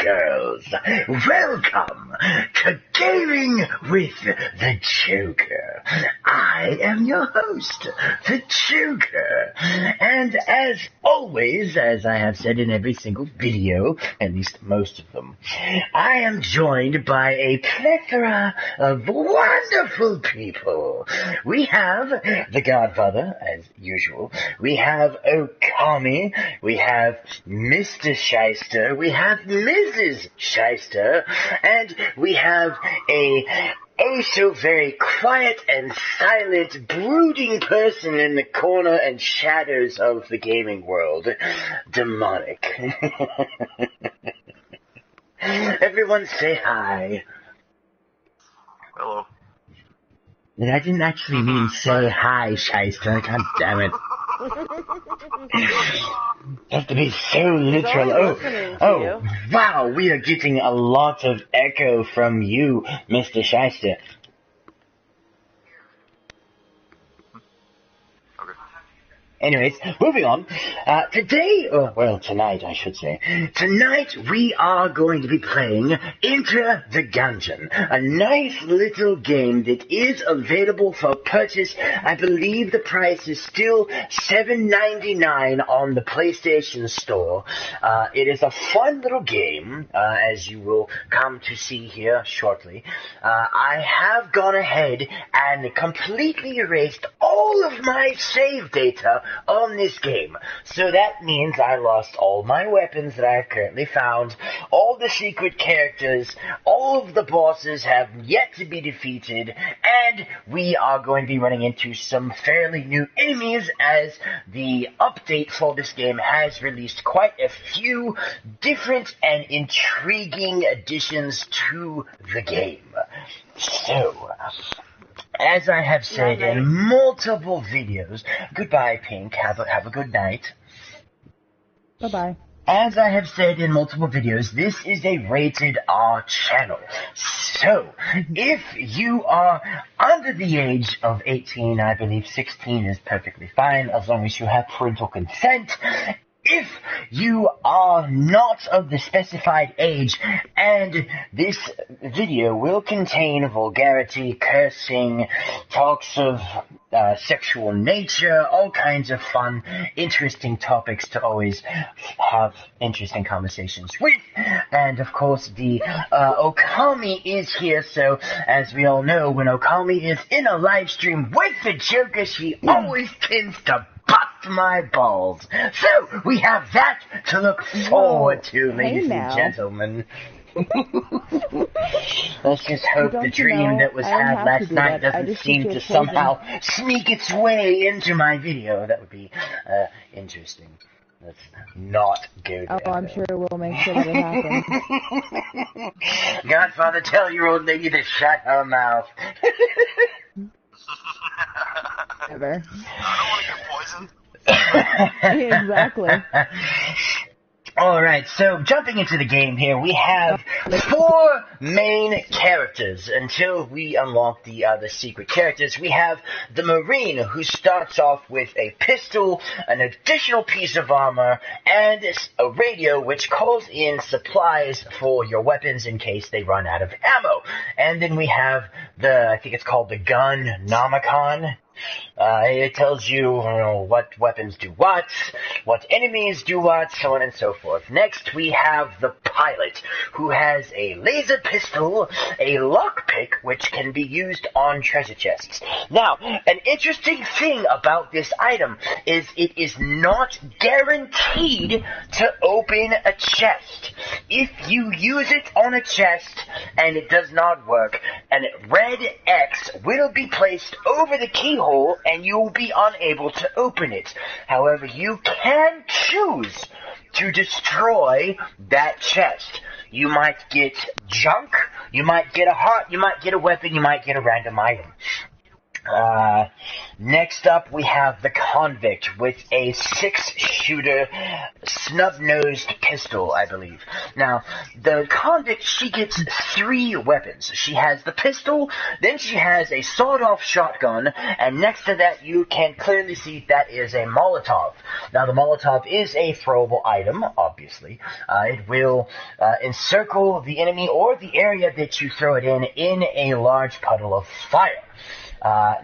girls. Welcome to Gaming with the Joker. I am your host, the Joker. And as always, as I have said in every single video, at least most of them, I am joined by a plethora of wonderful people. We have the Godfather, as usual. We have Okami. We have Mr. Shyster. We have Mrs. Shyster. And we have a so very quiet and silent, brooding person in the corner and shadows of the gaming world. Demonic. Everyone say hi. Hello. And I didn't actually mean say hi, Shyster. God damn it. You have to be so literal. Oh, wow, we are getting a lot of echo from you, Mr. Shyster. Anyways, moving on. Tonight, I should say. Tonight, we are going to be playing Enter the Gungeon, a nice little game that is available for purchase. I believe the price is still $7.99 on the PlayStation Store. It is a fun little game, as you will come to see here shortly. I have gone ahead and completely erased all of my save data on this game. So that means I lost all my weapons that I have currently found, all the secret characters, all of the bosses have yet to be defeated, and we are going to be running into some fairly new enemies as the update for this game has released quite a few different and intriguing additions to the game. So, as I have said in multiple videos, goodbye, Pink. Have a good night. Bye-bye. As I have said in multiple videos, this is a rated R channel. So, if you are under the age of 18, I believe 16 is perfectly fine, as long as you have parental consent. If you are not of the specified age, and this video will contain vulgarity, cursing, talks of sexual nature, all kinds of fun, interesting topics to always have interesting conversations with. And of course, the Okami is here, so as we all know, when Okami is in a live stream with the Joker, she always tends to bust my balls. So, we have that to look forward to, ladies and gentlemen. Let's just hope the dream that was had last night doesn't seem to somehow sneak its way into my video. That would be interesting. Let's not go there. Oh, I'm sure we'll make sure that it happens. Godfather, tell your old lady to shut her mouth. Ever. I don't want to get poisoned. Exactly. Alright, so jumping into the game here, we have 4 main characters until we unlock the secret characters. We have the Marine, who starts off with a pistol, an additional piece of armor, and a radio which calls in supplies for your weapons in case they run out of ammo. And then we have I think it's called the Gun Nomicon. It tells you, what weapons do what enemies do what, so on and so forth. Next, we have the pilot, who has a laser pistol, a lockpick, which can be used on treasure chests. Now, an interesting thing about this item is it is not guaranteed to open a chest. If you use it on a chest and it does not work, a red X will be placed over the keyhole and you will be unable to open it. However, you can choose to destroy that chest. You might get junk, you might get a heart, you might get a weapon, you might get a random item. Next up, we have the Convict with a 6-shooter, snub-nosed pistol, I believe. Now, the Convict, she gets 3 weapons. She has the pistol, then she has a sawed-off shotgun, and next to that, you can clearly see that is a Molotov. Now, the Molotov is a throwable item, obviously. It will encircle the enemy or the area that you throw it in a large puddle of fire.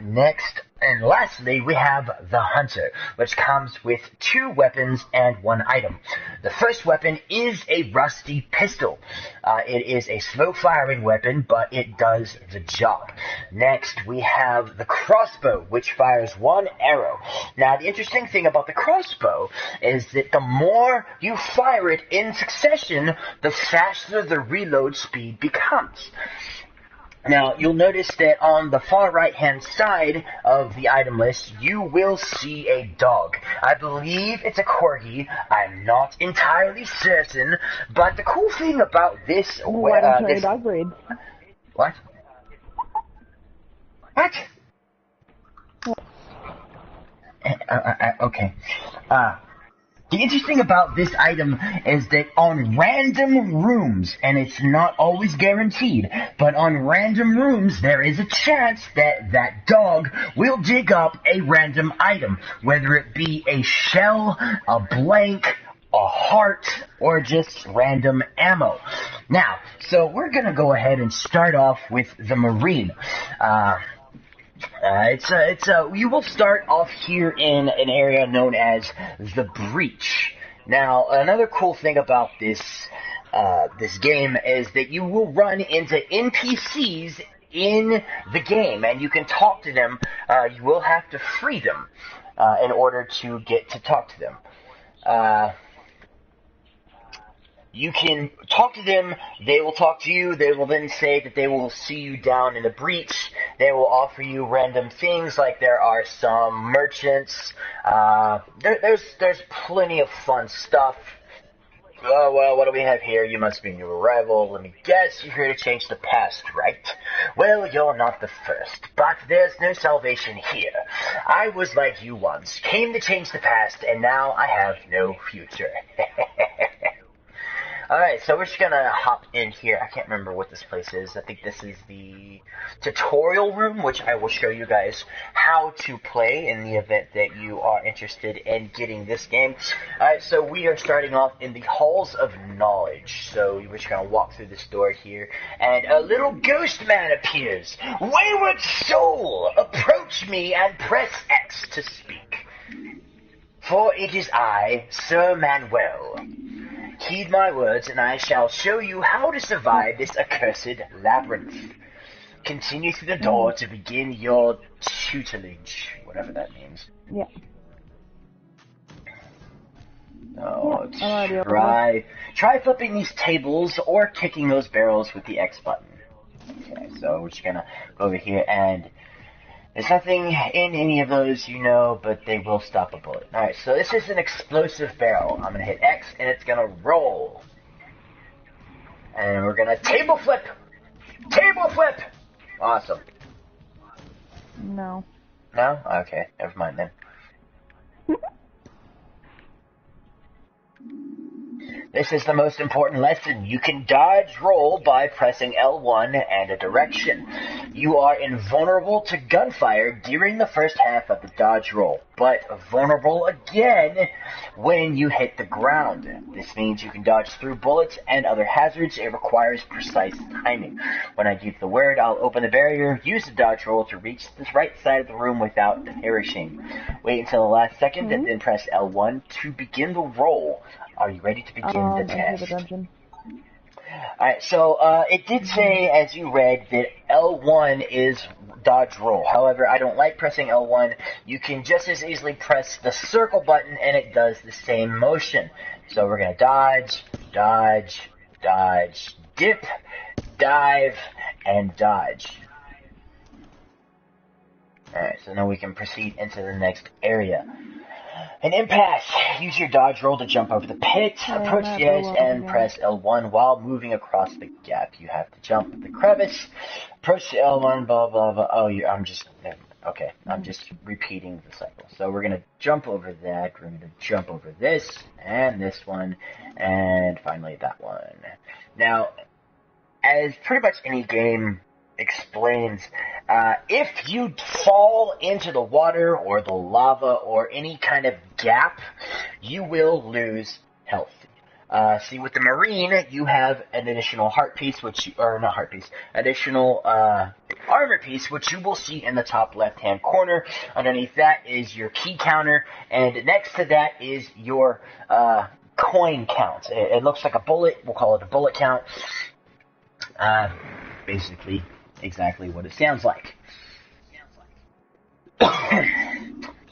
Next and lastly, we have the Hunter, which comes with 2 weapons and 1 item. The first weapon is a rusty pistol. It is a slow-firing weapon, but it does the job. Next, we have the crossbow, which fires 1 arrow. Now, the interesting thing about the crossbow is that the more you fire it in succession, the faster the reload speed becomes. Now, you'll notice that on the far right-hand side of the item list, you will see a dog. I believe it's a corgi. I'm not entirely certain, but the cool thing about this... Why don't you carry dog breed? What? What? Okay. The interesting about this item is that on random rooms, and it's not always guaranteed, but on random rooms there is a chance that that dog will dig up a random item, whether it be a shell, a blank, a heart, or just random ammo. Now, so we're going to go ahead and start off with the Marine. You will start off here in an area known as the Breach. Now, another cool thing about this game is that you will run into NPCs in the game, and you can talk to them. You will have to free them in order to get to talk to them. You can talk to them, they will talk to you, they will then say that they will see you down in the breach, they will offer you random things, like there are some merchants, there's plenty of fun stuff. Oh, well, what do we have here? You must be a new arrival. Let me guess, you're here to change the past, right? Well, you're not the first, but there's no salvation here. I was like you once, came to change the past, and now I have no future. Alright, so we're just gonna hop in here. I can't remember what this place is. I think this is the tutorial room, which I will show you guys how to play in the event that you are interested in getting this game. Alright, so we are starting off in the Halls of Knowledge. So we're just gonna walk through this door here, and a little ghost man appears. Wayward soul, approach me and press X to speak. For it is I, Sir Manuel. Heed my words, and I shall show you how to survive this accursed labyrinth. Continue through the door to begin your tutelage, whatever that means. Yeah. Oh, try flipping these tables or kicking those barrels with the X button. Okay, so we're just gonna go over here, and there's nothing in any of those, you know, but they will stop a bullet. Alright, so this is an explosive barrel. I'm going to hit X, and it's going to roll. And we're going to table flip! Table flip! Awesome. No. No? Okay, never mind then. This is the most important lesson. You can dodge roll by pressing L1 and a direction. You are invulnerable to gunfire during the first half of the dodge roll, but vulnerable again when you hit the ground. This means you can dodge through bullets and other hazards. It requires precise timing. When I give the word, I'll open the barrier, use the dodge roll to reach the right side of the room without perishing. Wait until the last second and then press L1 to begin the roll. Are you ready to begin the test? Enter the Gungeon. Alright, so it did say, as you read, that L1 is dodge roll. However, I don't like pressing L1. You can just as easily press the circle button and it does the same motion. So we're going to dodge, dodge, dodge, dip, dive, and dodge. Alright, so now we can proceed into the next area. An impasse. Use your dodge roll to jump over the pit, approach the edge, and press L1 while moving across the gap. You have to jump the crevice, approach the L1, blah, blah, blah. Oh, I'm just... Okay, I'm just repeating the cycle. So we're going to jump over that, we're going to jump over this, and this one, and finally that one. Now, as pretty much any game explains, if you fall into the water or the lava or any kind of gap, you will lose health. See, with the Marine, you have an additional heart piece, additional armor piece, which you will see in the top left-hand corner. Underneath that is your key counter, and next to that is your coin count. It looks like a bullet. We'll call it a bullet count. Basically, exactly what it sounds like.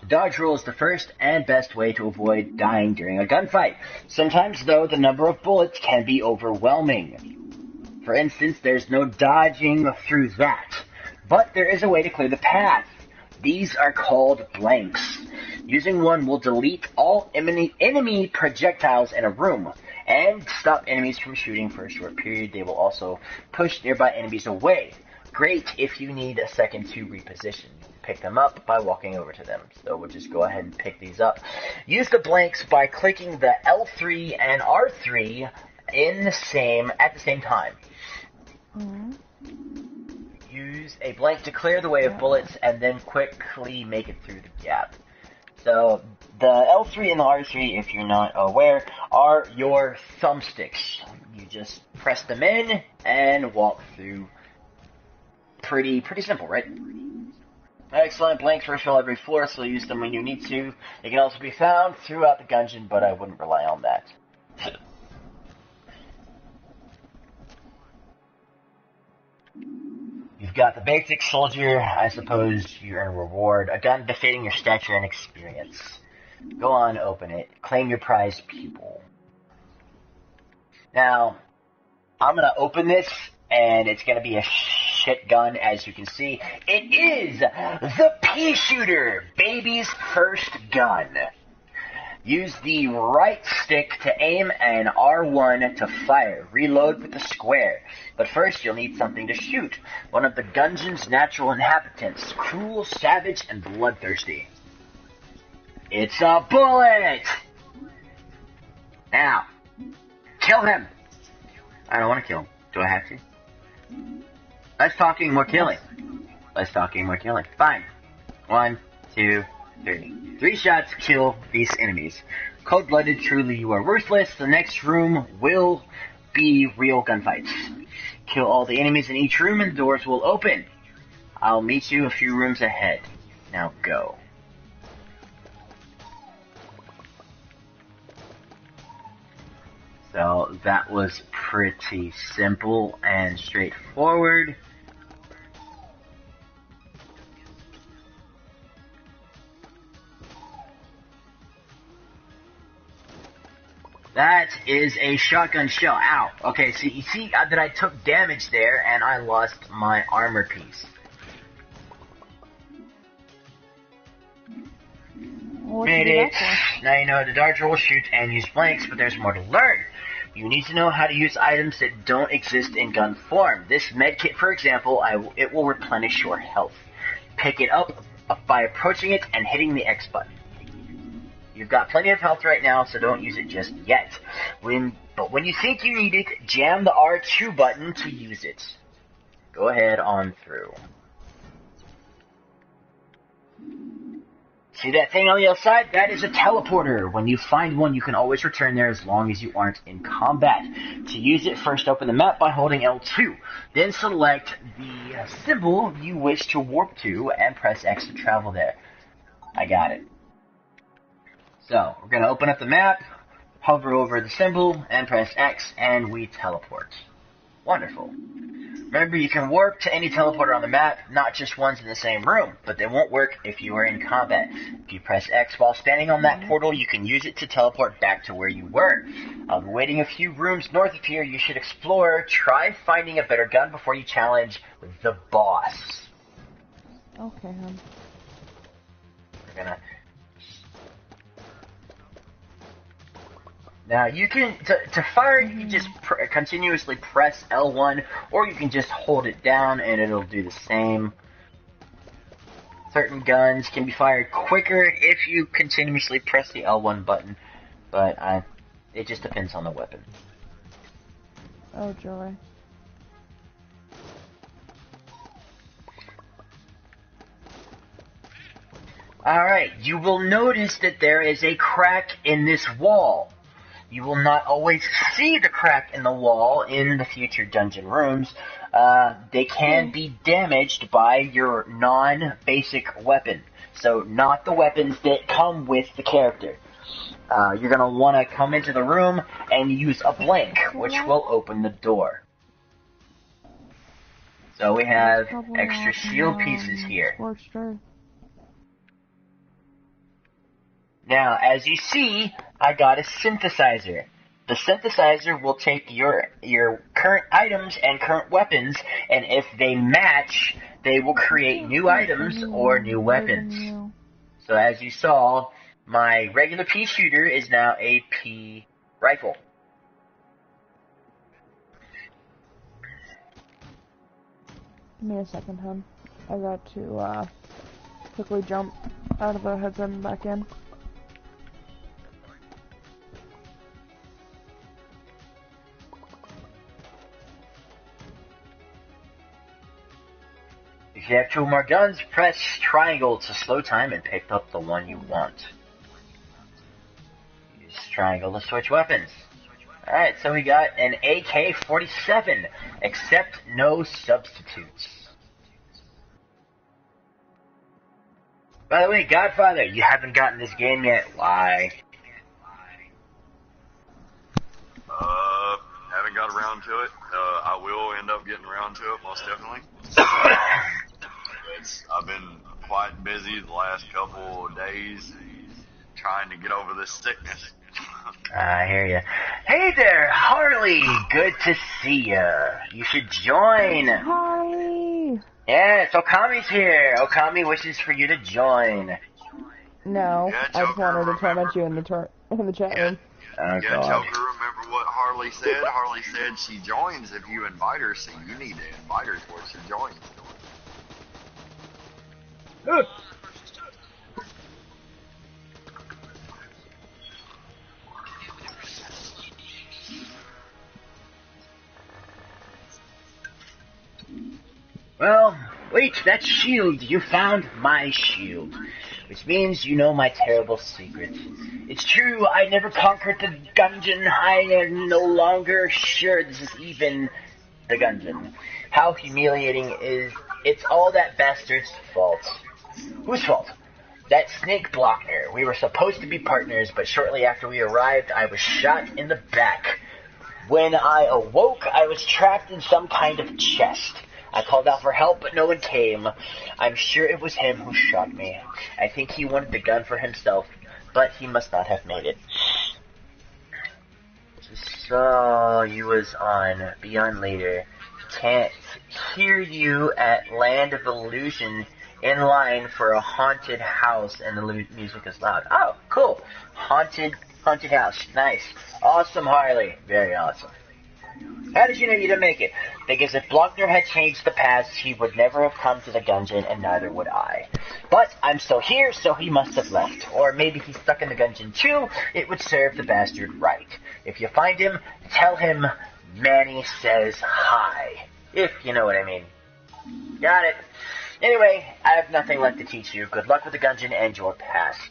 Dodge roll is the first and best way to avoid dying during a gunfight. Sometimes, though, the number of bullets can be overwhelming. For instance, there's no dodging through that, but there is a way to clear the path. These are called blanks. Using one will delete all enemy projectiles in a room and stop enemies from shooting for a short period. They will also push nearby enemies away. Great if you need a second to reposition. Pick them up by walking over to them. So we'll just go ahead and pick these up. Use the blanks by clicking the L3 and R3 at the same time. Mm-hmm. Use a blank to clear the way of bullets and then quickly make it through the gap. So the L3 and the R3, if you're not aware, are your thumbsticks. You just press them in and walk through. Pretty simple, right? Excellent. Blanks refill every floor, so use them when you need to. They can also be found throughout the gungeon, but I wouldn't rely on that. You've got the basic soldier. I suppose you earn a reward. A gun befitting your stature and experience. Go on, open it. Claim your prize pupil. Now, I'm going to open this, and it's going to be a shit gun, as you can see. It is the pea shooter, baby's first gun. Use the right stick to aim and R1 to fire. Reload with the square. But first you'll need something to shoot. One of the gungeon's natural inhabitants. Cruel, savage, and bloodthirsty. It's a bullet! Now, kill him! I don't want to kill him. Do I have to? Less talking, more killing. Less talking, more killing. Fine. 1, 2, 3. 3 shots kill these enemies. Cold-blooded, truly you are worthless. The next room will be real gunfights. Kill all the enemies in each room and the doors will open. I'll meet you a few rooms ahead. Now go. So that was pretty simple and straightforward. That is a shotgun shell. Ow. Okay, so you see that I took damage there and I lost my armor piece. Made it. Now you know the dodge roll, shoot, and use blanks, but there's more to learn. You need to know how to use items that don't exist in gun form. This medkit, for example, it will replenish your health. Pick it up by approaching it and hitting the X button. You've got plenty of health right now, so don't use it just yet. But when you think you need it, jam the R2 button to use it. Go ahead on through. See that thing on the outside? That is a teleporter. When you find one, you can always return there as long as you aren't in combat. To use it, first open the map by holding L2. Then select the symbol you wish to warp to and press X to travel there. I got it. So, we're going to open up the map, hover over the symbol, and press X, and we teleport. Wonderful. Remember, you can warp to any teleporter on the map, not just ones in the same room, but they won't work if you are in combat. If you press X while standing on that portal, you can use it to teleport back to where you were. I'll be waiting a few rooms north of here. You should explore. Try finding a better gun before you challenge the boss. Okay, We're gonna... Now, you can, to fire, you can just continuously press L1, or you can just hold it down and it'll do the same. Certain guns can be fired quicker if you continuously press the L1 button, but it just depends on the weapon. Oh, joy. Alright, you will notice that there is a crack in this wall. You will not always see the crack in the wall in the future dungeon rooms. They can be damaged by your non-basic weapon. So not the weapons that come with the character. You're going to want to come into the room and use a blank, which will open the door. So we have extra shield pieces here. Now, as you see, I got a synthesizer. The synthesizer will take your current items and current weapons, and if they match, they will create new items or new weapons. So as you saw, my regular pea shooter is now a pea rifle. Give me a second, hon. I got to quickly jump out of the headset and back in. If you have two more guns, press triangle to slow time and pick up the one you want. Use triangle to switch weapons. Alright, so we got an AK-47, except no substitutes. By the way, Godfather, you haven't gotten this game yet. Why? Haven't got around to it. I will end up getting around to it, most definitely. I've been quite busy the last couple of days trying to get over this sickness. I hear ya. Hey there, Harley. Good to see ya. You should join. Hi. Yes, Okami's here. Okami wishes for you to join. No, Yeah, I just Joker, wanted to torment you in the chat room. Oh, Yeah, God. Joker, remember what Harley said? Harley said she joins if you invite her, so you need to invite her before she joins. Well, wait, that shield. You found my shield. Which means you know my terrible secret. It's true, I never conquered the Gungeon. I am no longer sure this is even the Gungeon. How humiliating is... It's all that bastard's fault. Whose fault? That snake Blockner. We were supposed to be partners, but shortly after we arrived, I was shot in the back. When I awoke, I was trapped in some kind of chest. I called out for help, but no one came. I'm sure it was him who shot me. I think he wanted the gun for himself, but he must not have made it. So, you was on Beyond Later. Can't hear you at Land of Illusion in line for a haunted house and the music is loud. Oh, cool. Haunted house. Nice. Awesome, Harley. Very awesome. How did you know you didn't make it? Because if Blockner had changed the past, he would never have come to the Gungeon, and neither would I. But I'm still here, so he must have left. Or maybe he's stuck in the Gungeon too. It would serve the bastard right. If you find him, tell him Manny says hi. If you know what I mean. Got it. Anyway, I have nothing left to teach you. Good luck with the Gungeon and your past.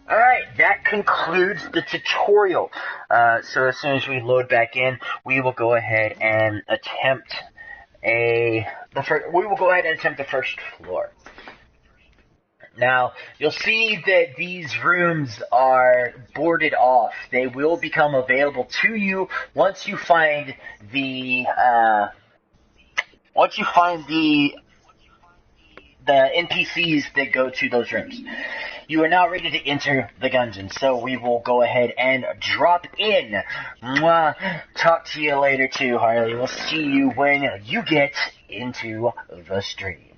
Alright, that concludes the tutorial. So as soon as we load back in, we will go ahead and attempt the first floor. Now, you'll see that these rooms are boarded off. They will become available to you once you find the NPCs that go to those rooms. You are now ready to enter the Gungeon, so we will go ahead and drop in. Mwah. Talk to you later too, Harley. We'll see you when you get into the stream.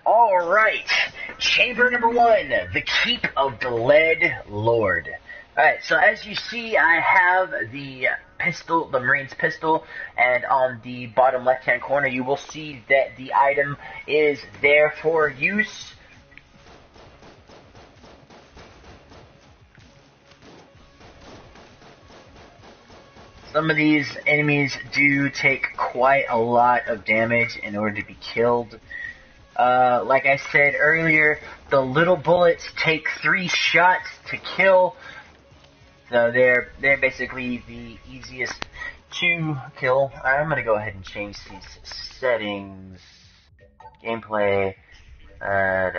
Alright, chamber number 1, the Keep of the Lead Lord. Alright, so as you see, I have the pistol, the Marine's pistol, and on the bottom left-hand corner, you will see that the item is there for use. Some of these enemies do take quite a lot of damage in order to be killed. Like I said earlier, the little bullets take 3 shots to kill. So they're basically the easiest to kill. I'm gonna go ahead and change these settings. Gameplay. Oh,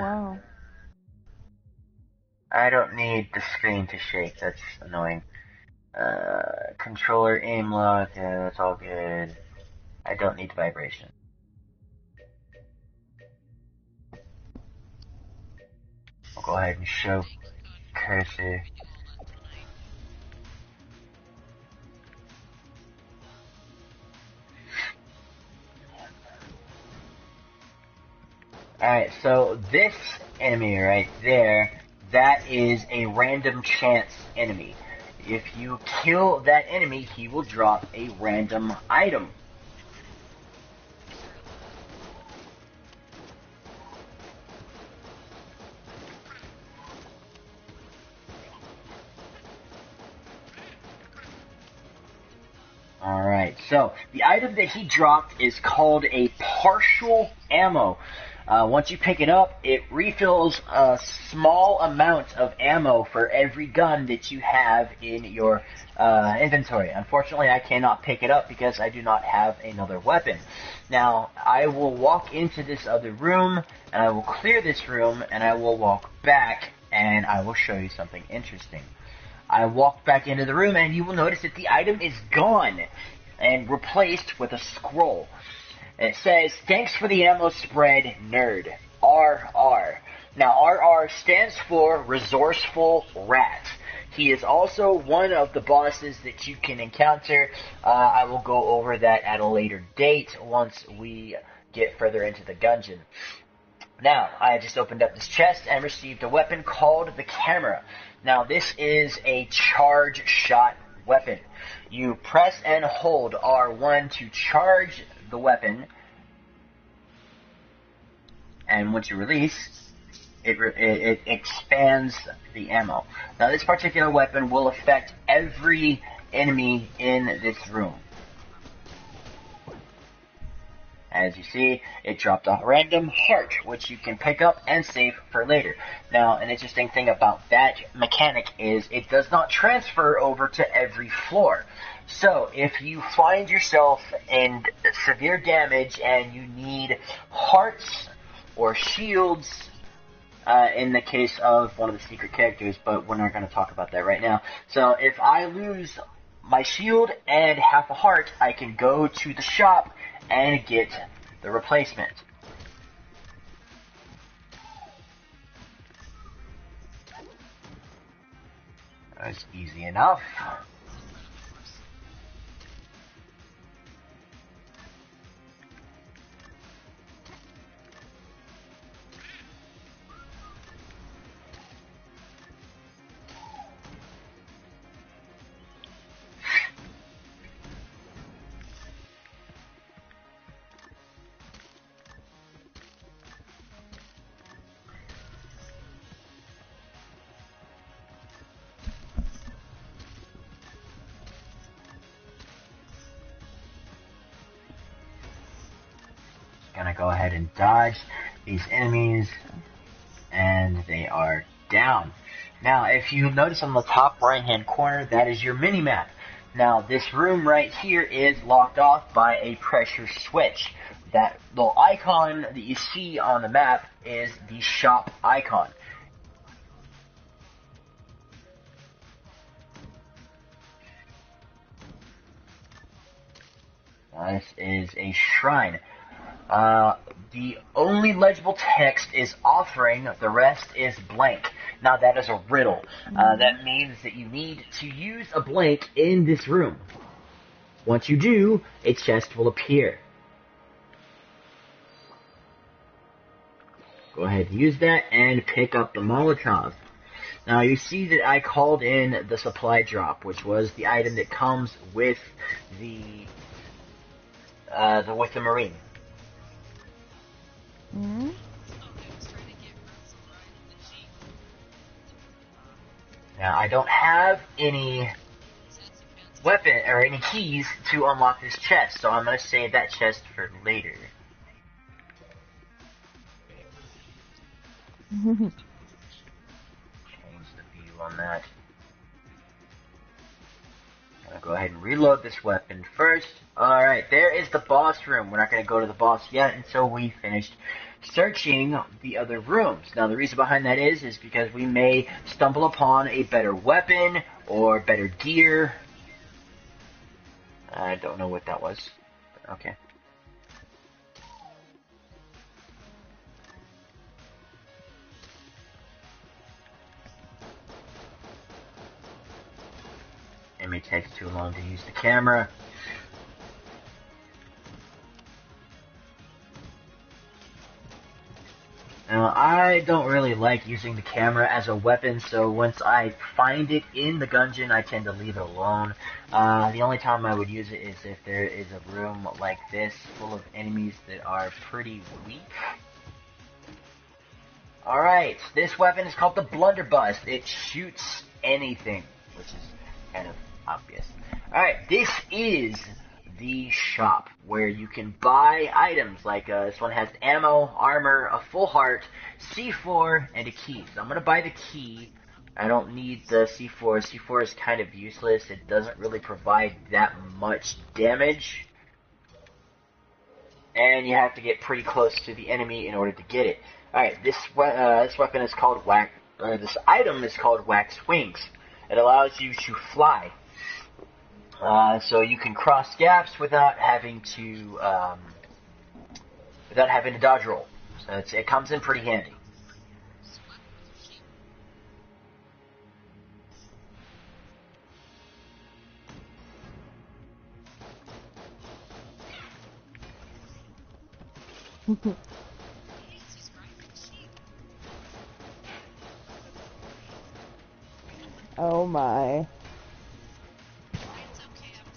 wow. I don't need the screen to shake. That's annoying. Controller aim lock. Yeah, that's all good. I don't need vibration. I'll go ahead and show cursor. Alright, so this enemy right there, that is a random chance enemy. If you kill that enemy, he will drop a random item. Alright, so the item that he dropped is called a partial ammo. Once you pick it up, it refills a small amount of ammo for every gun that you have in your inventory. Unfortunately, I cannot pick it up because I do not have another weapon. Now, I will walk into this other room, and I will clear this room, and I will walk back, and I will show you something interesting. I walk back into the room, and you will notice that the item is gone and replaced with a scroll. And it says, "Thanks for the ammo spread, nerd. RR." Now, RR stands for Resourceful Rat. He is also one of the bosses that you can encounter. I will go over that at a later date once we get further into the gungeon. Now, I just opened up this chest and received a weapon called the Camera. Now, this is a charge shot weapon. You press and hold R1 to charge the weapon, and once you release, it expands the ammo. Now, this particular weapon will affect every enemy in this room. As you see, it dropped a random heart, which you can pick up and save for later. Now, an interesting thing about that mechanic is it does not transfer over to every floor. So, if you find yourself in severe damage and you need hearts or shields, in the case of one of the secret characters, but we're not going to talk about that right now. So, if I lose my shield and half a heart, I can go to the shop and get the replacement. That's easy enough. Gonna go ahead and dodge these enemies, and they are down. Now, if you notice on the top right hand corner, that is your mini-map. Now, this room right here is locked off by a pressure switch. That little icon that you see on the map is the shop icon. Now, this is a shrine. The only legible text is offering, the rest is blank. Now that is a riddle. That means that you need to use a blank in this room. Once you do, a chest will appear. Go ahead and use that and pick up the Molotov. Now you see that I called in the supply drop, which was the item that comes with the Marine. Mm-hmm. Now I don't have any weapon or any keys to unlock this chest, so I'm gonna save that chest for later. Change the view on that. I'm gonna go ahead and reload this weapon first. Alright, there is the boss room. We're not gonna go to the boss yet until we finished searching the other rooms. Now the reason behind that is because we may stumble upon a better weapon or better gear. I don't know what that was. Okay. It may take too long to use the camera. Now, I don't really like using the camera as a weapon, so once I find it in the Gungeon, I tend to leave it alone. The only time I would use it is if there is a room like this full of enemies that are pretty weak. Alright, this weapon is called the Blunderbuss. It shoots anything, which is kind of obvious. Alright, this is the shop where you can buy items like this one has ammo, armor, a full heart, C4, and a key. So I'm going to buy the key. I don't need the C4. C4 is kind of useless. It doesn't really provide that much damage. And you have to get pretty close to the enemy in order to get it. Alright, this weapon is called this item is called Wax Wings. It allows you to fly. So you can cross gaps without having to dodge roll. So it comes in pretty handy. Oh my.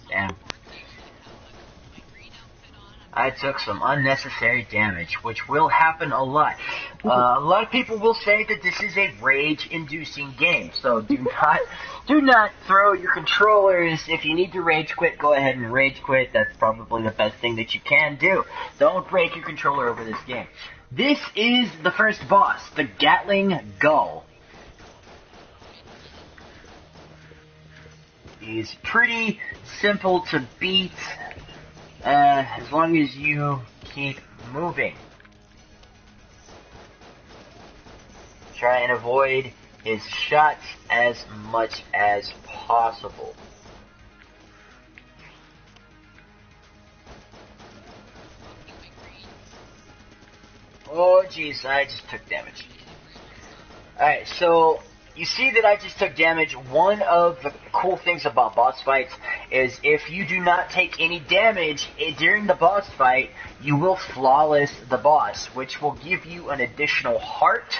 Damn. I took some unnecessary damage, which will happen a lot. A lot of people will say that this is a rage-inducing game, so do not throw your controllers. If you need to rage quit, go ahead and rage quit. That's probably the best thing that you can do. Don't break your controller over this game. This is the first boss, the Gatling Gull. He's pretty simple to beat, as long as you keep moving. Try and avoid his shots as much as possible. Oh jeez, I just took damage. Alright, so you see that I just took damage. One of the cool things about boss fights is if you do not take any damage during the boss fight, you will flawless the boss, which will give you an additional heart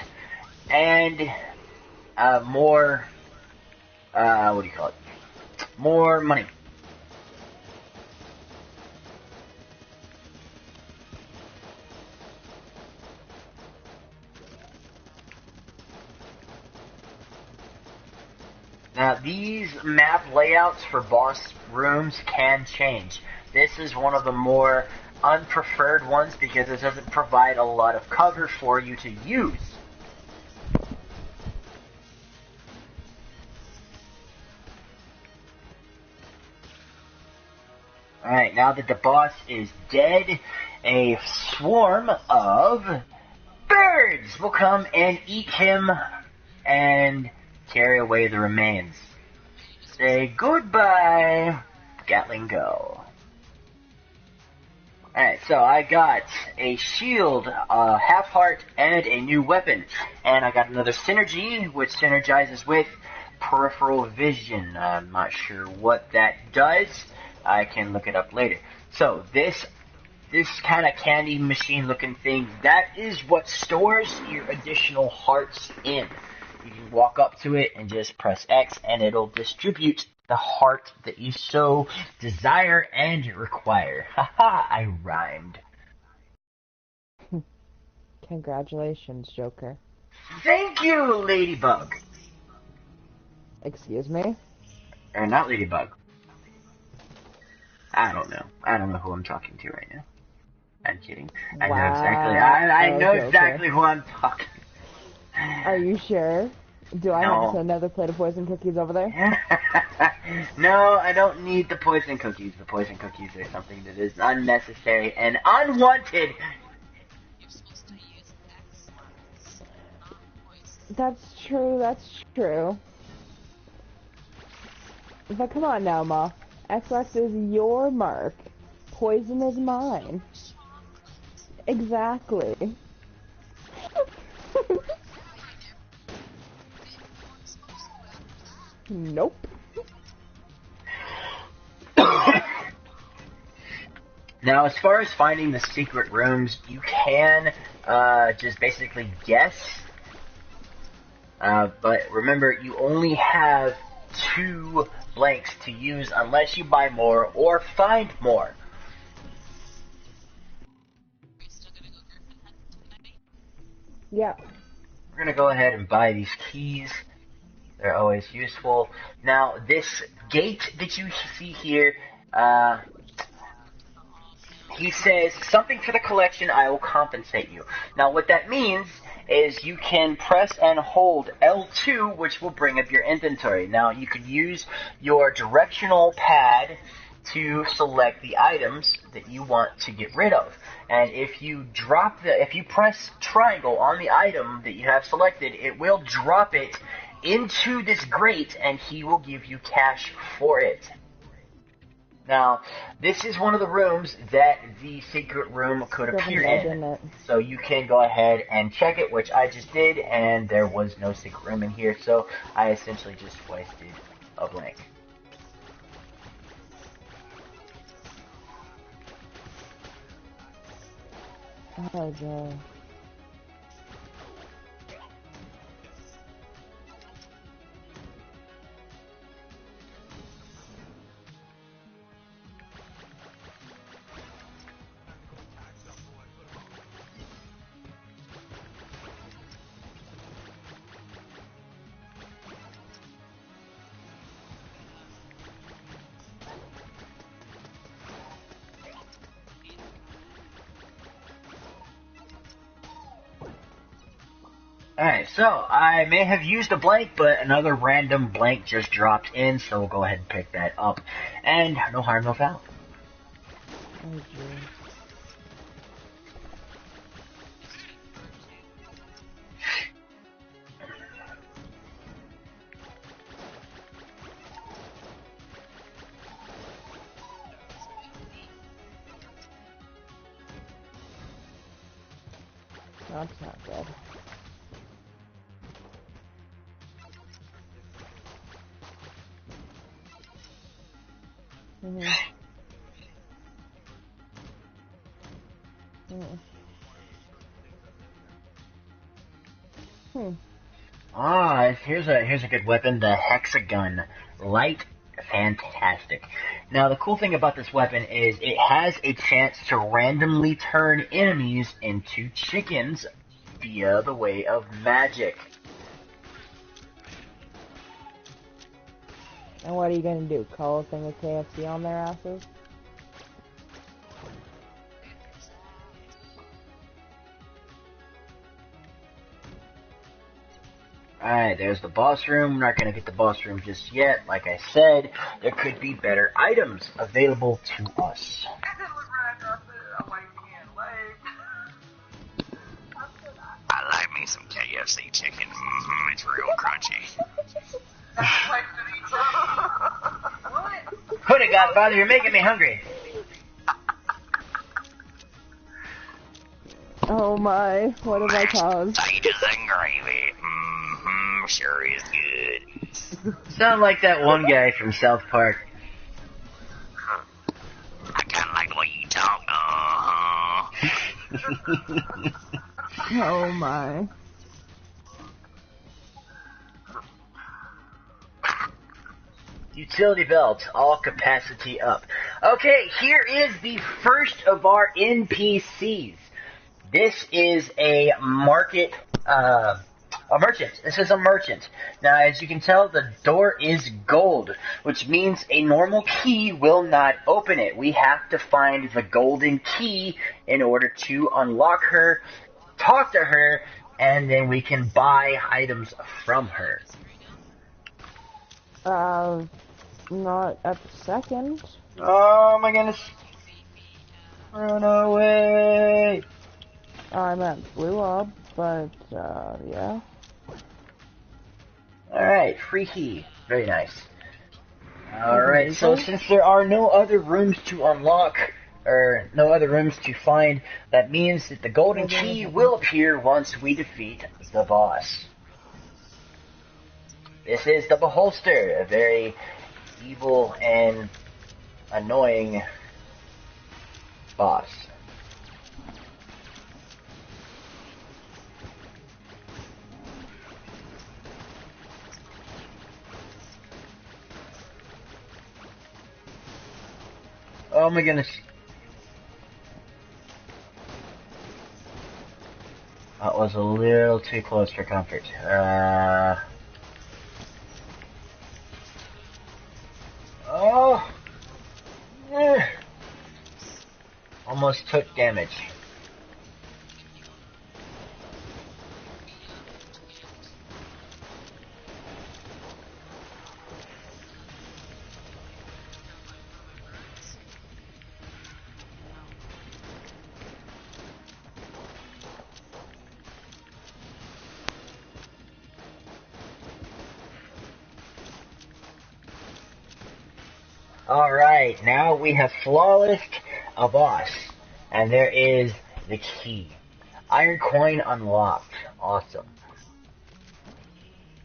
and more, more money. Now, these map layouts for boss rooms can change. This is one of the more unpreferred ones because it doesn't provide a lot of cover for you to use. Alright, now that the boss is dead, a swarm of birds will come and eat him and carry away the remains. Say goodbye, Gatling Gull. Alright, so I got a shield, a half heart, and a new weapon. And I got another synergy, which synergizes with peripheral vision. I'm not sure what that does. I can look it up later. So this this kind of candy machine looking thing, that is what stores your additional hearts in. You can walk up to it and just press X, and it'll distribute the heart that you so desire and require. Haha, I rhymed. Congratulations, Joker. Thank you, Ladybug. Excuse me? Or not Ladybug. I don't know. I don't know who I'm talking to right now. I'm kidding. I know exactly. I know exactly who I'm talking. Are you sure? Do I have another plate of poison cookies over there? No, I don't need the poison cookies. The poison cookies are something that is unnecessary and unwanted. That's true, that's true. But come on now, Ma. X-Lax is your mark. Poison is mine. Exactly. Nope. Now, as far as finding the secret rooms, you can just basically guess. But remember, you only have 2 blanks to use unless you buy more or find more. Yeah. We're going to go ahead and buy these keys. They're always useful. Now, this gate that you see here, he says, something for the collection, I will compensate you. Now, what that means is you can press and hold L2, which will bring up your inventory. Now, you could use your directional pad to select the items that you want to get rid of. And if you press triangle on the item that you have selected, it will drop it into this grate, and he will give you cash for it. Now, this is one of the rooms that the secret room could appear in. So you can go ahead and check it, which I just did, and there was no secret room in here, so I essentially just wasted a blank. Oh, God. Alright, so I may have used a blank, but another random blank just dropped in, so we'll go ahead and pick that up. And no harm, no foul. Oh, dear. That's not good. Mm-hmm. Here's a good weapon, the hexagun. Light, fantastic. Now, the cool thing about this weapon is it has a chance to randomly turn enemies into chickens via the way of magic. And what are you gonna do? Call a thing of KFC on their asses? Alright, there's the boss room. We're not going to get the boss room just yet. Like I said, there could be better items available to us. I like me some KFC chicken. It's real crunchy. Put it, Godfather, you're making me hungry. Oh my, what have I caused? Potatoes and gravy. Sure is good. Sound like that one guy from South Park. I kinda like the way you talk, Oh my. Utility belt, all capacity up. Okay, here is the first of our NPCs. This is a merchant. This is a merchant. Now, as you can tell, the door is gold, which means a normal key will not open it. We have to find the golden key in order to unlock her, talk to her, and then we can buy items from her. Not at the second. Oh my goodness. Run away. I'm at Blue Ob, but, yeah. Alright, free key. Very nice. Alright, so since there are no other rooms to unlock, or no other rooms to find, that means that the golden key will appear once we defeat the boss. This is the Beholster, a very evil and annoying boss. Oh my goodness. That was a little too close for comfort. Oh! Almost took damage. Alright, now we have flawlessed a boss. And there is the key. Iron coin unlocked. Awesome.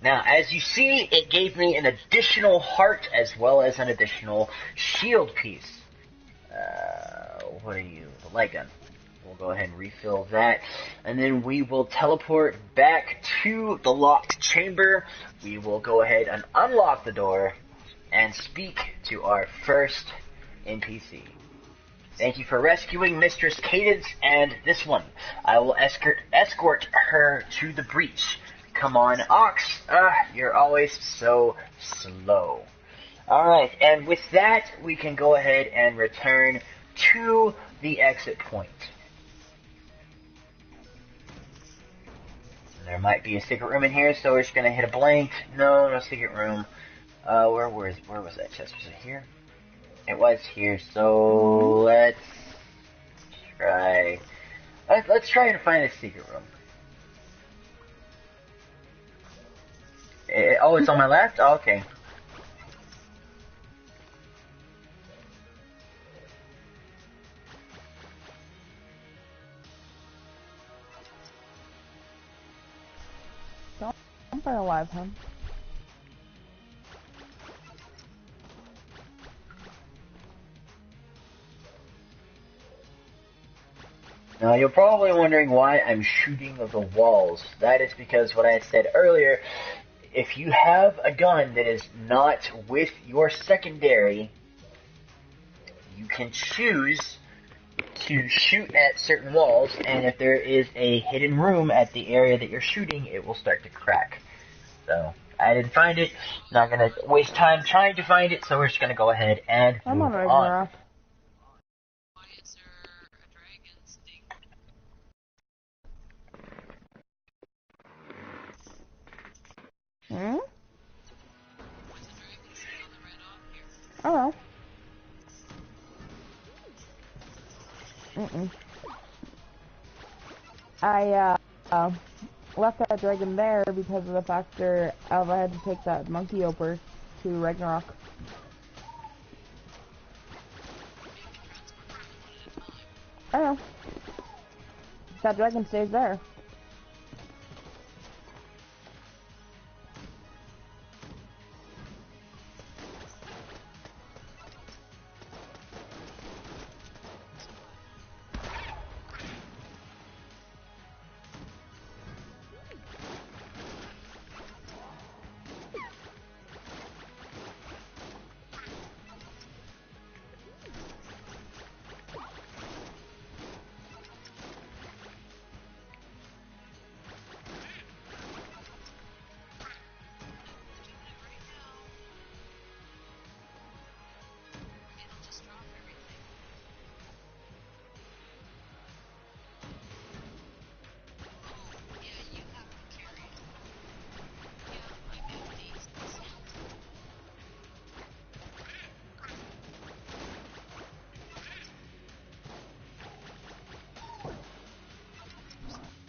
Now, as you see, it gave me an additional heart as well as an additional shield piece. What are you? The light gun. We'll go ahead and refill that. And then we will teleport back to the locked chamber. We will go ahead and unlock the door and speak to our first NPC. Thank you for rescuing Mistress Cadence and this one. I will escort her to the breach. Come on, Ox. You're always so slow. Alright, and with that, we can go ahead and return to the exit point. There might be a secret room in here, so we're just gonna hit a blank. No secret room. Where was that chest? Was it here? It was here, so let's try. Let's try and find a secret room. Oh, it's on my left? Oh, okay. I'm fire alive, huh? Now, you're probably wondering why I'm shooting the walls. That is because what I said earlier, if you have a gun that is not with your secondary, you can choose to shoot at certain walls, and if there is a hidden room at the area that you're shooting, it will start to crack. So, I didn't find it. Not gonna waste time trying to find it, so we're just gonna go ahead and move on. Hmm? Oh. I left that dragon there because of the factor of I had to take that monkey over to Ragnarok. I know. That dragon stays there.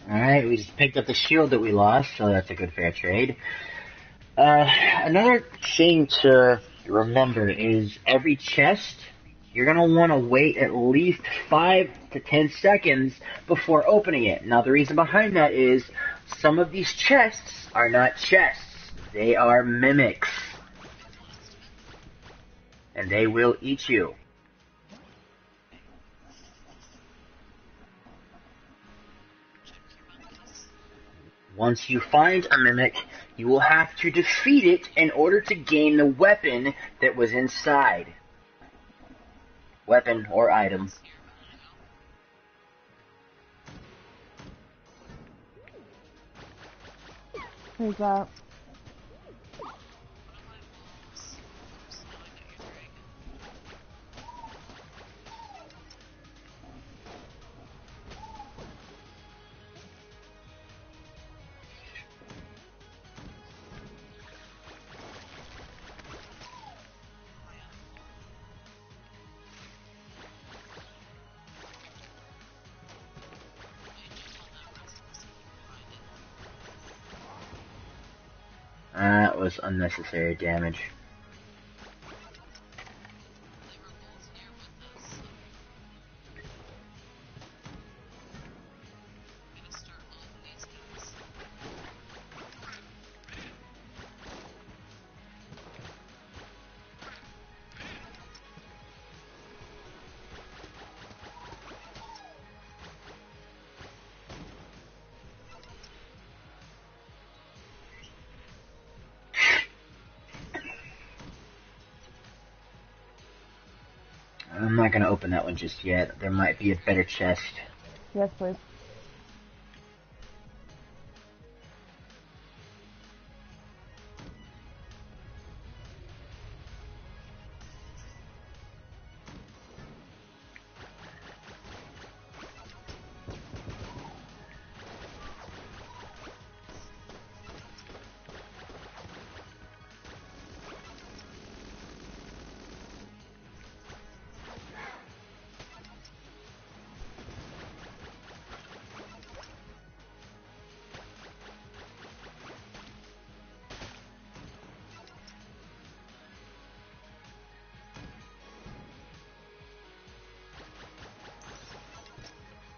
Alright, we just picked up the shield that we lost, so that's a good fair trade. Another thing to remember is every chest, you're going to want to wait at least 5 to 10 seconds before opening it. Now, the reason behind that is some of these chests are not chests. They are mimics. And they will eat you. Once you find a mimic, you will have to defeat it in order to gain the weapon that was inside. Weapon or item. Who's that? That was unnecessary damage. I'm not going to open that one just yet. There might be a better chest. Yes, please.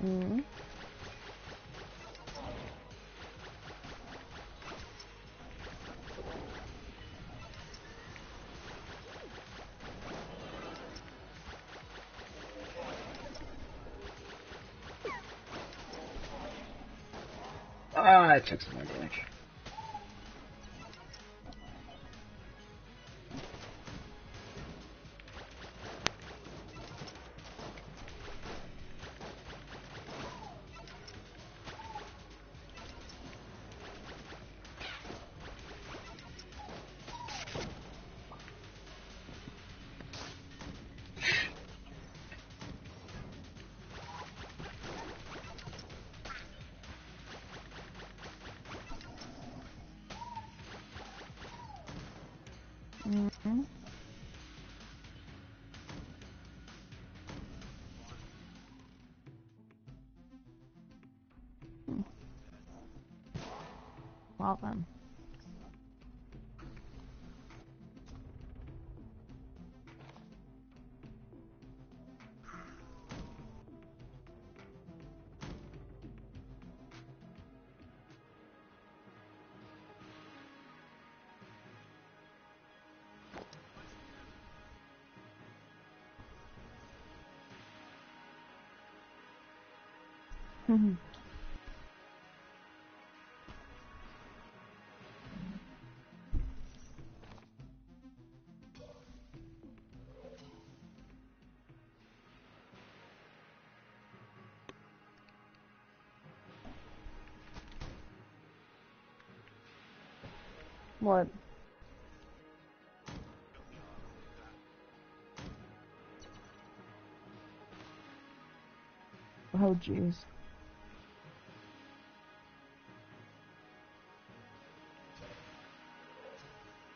Mm-hmm. Ah, I took some more damage. Mm-hmm. Well then. Mm-hmm. What? Oh, jeez.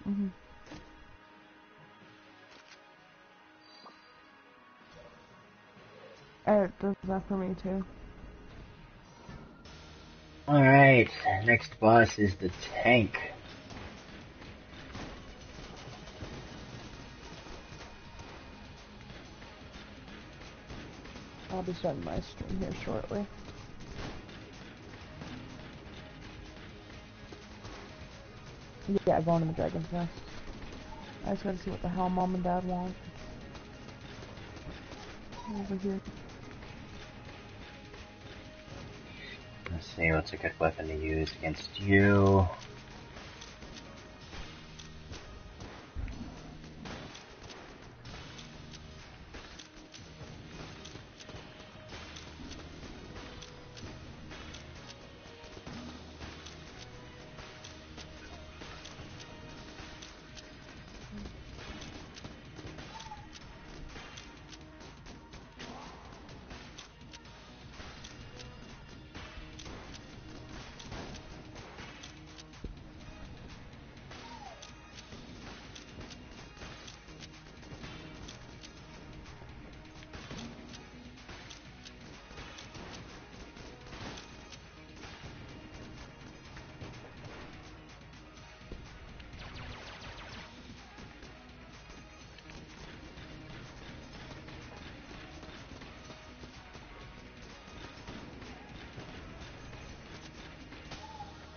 Mm-hmm. It does that for me too. Alright, next boss is the tank. I'll be starting my stream here shortly. Yeah, going to the Dragon's Nest. I just gotta see what the hell Mom and Dad want. Over here. Let's see, what's a good weapon to use against you?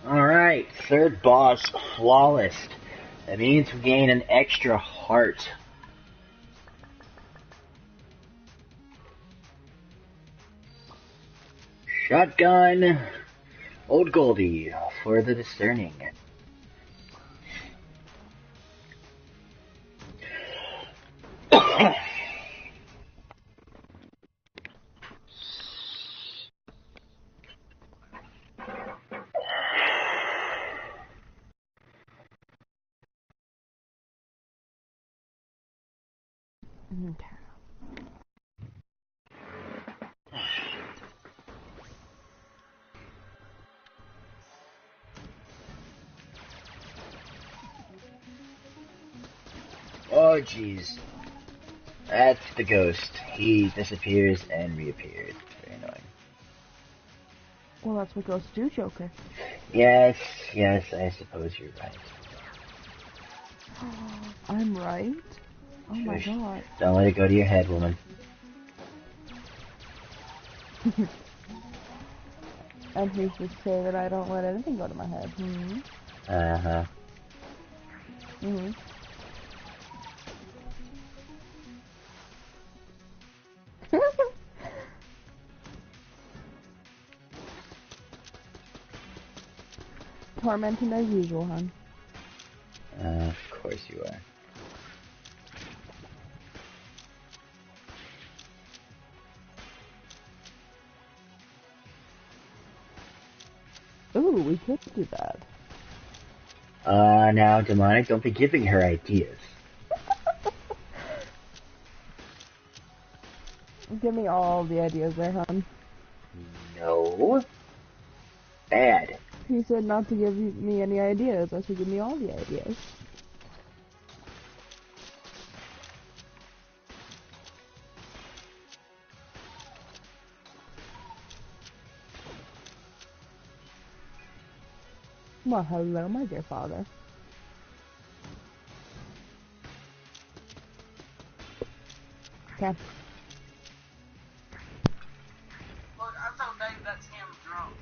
Alright, third boss, Flawless. That means we gain an extra heart. Shotgun, Old Goldie, for the discerning. Okay. Oh jeez. That's the ghost. He disappears and reappears. Very annoying. Well, that's what ghosts do, Joker. Yes, I suppose you're right. I'm right? Oh my Shush. god. Don't let it go to your head, woman. And who's to say that I don't let anything go to my head? Uh-huh. Tormenting as usual, hon. Of course you are. Ooh, we could do that. Now, Demonic, don't be giving her ideas. Give me all the ideas there, hon. No. Bad. He said not to give me any ideas. I said give me all the ideas. Well, hello, my dear father. Okay. Look, I told Dave that's him drunk.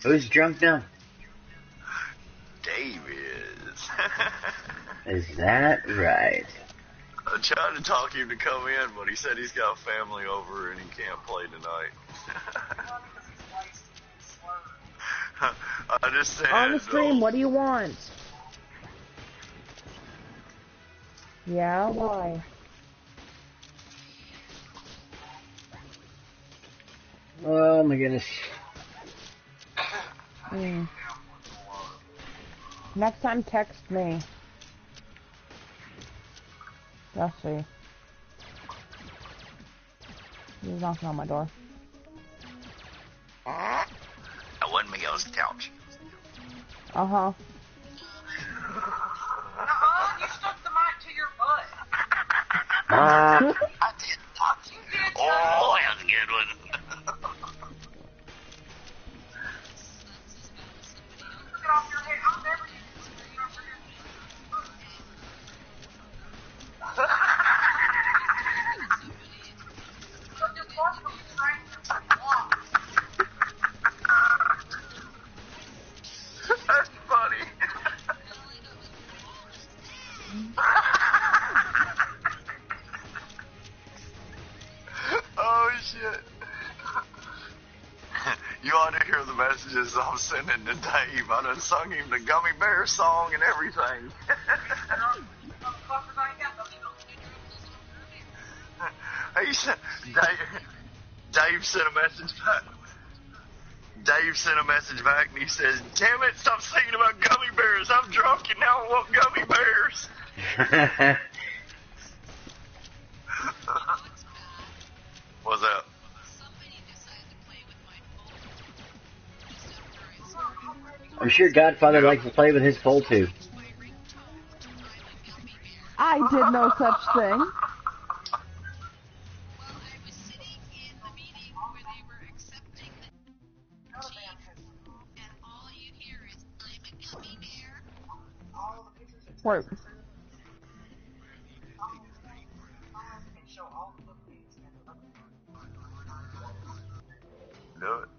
Who's drunk now? Dave is. Is that right? I tried to talk him to come in, but he said he's got family over and he can't play tonight. Because he's wasted and slurred. I just said... On the stream, what do you want? Yeah, why? Oh my goodness. Next time, text me. Let's see. He's knocking on my door. That wasn't me, I was the couch. Uh-huh. You stuck the mic to your butt. I did not. You did, Oh, that's good. good one. That's funny. Oh shit. You ought to hear the messages I'm sending to Dave. I done sung him the Gummy Bear song and everything. He said, Dave sent a message back. Dave sent a message back and he says, "Damn it, stop singing about gummy bears. I'm drunk and now I want gummy bears." What's that? I'm sure Godfather likes to play with his pole too. I did no such thing. Wait. Do it.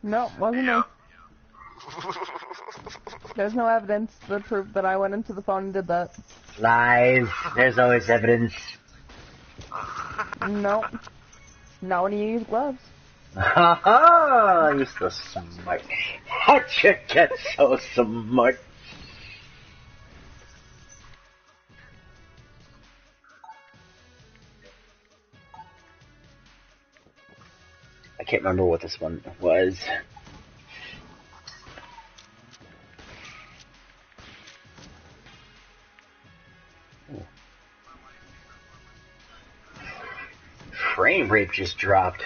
No, wasn't me. There's no evidence to prove that I went into the phone and did that. Lies. There's always evidence. No. Not when you use gloves. Ha ha! You're so smart. How'd you get so smart? I can't remember what this one was. Frame rate just dropped.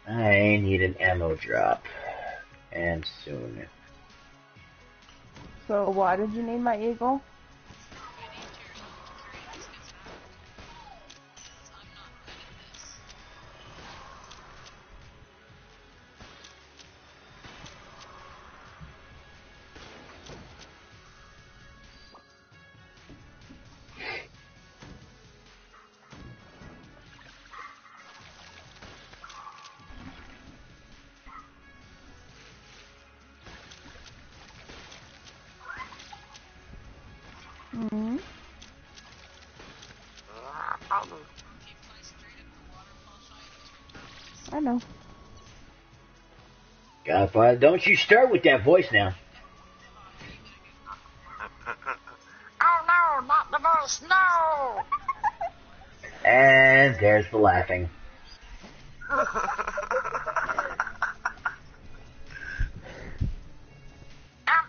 I need an ammo drop. And soon. So why did you need my eagle? Mm-hmm. I know. Godfather, don't you start with that voice now. Oh no, not the voice, no! And there's the laughing. I'm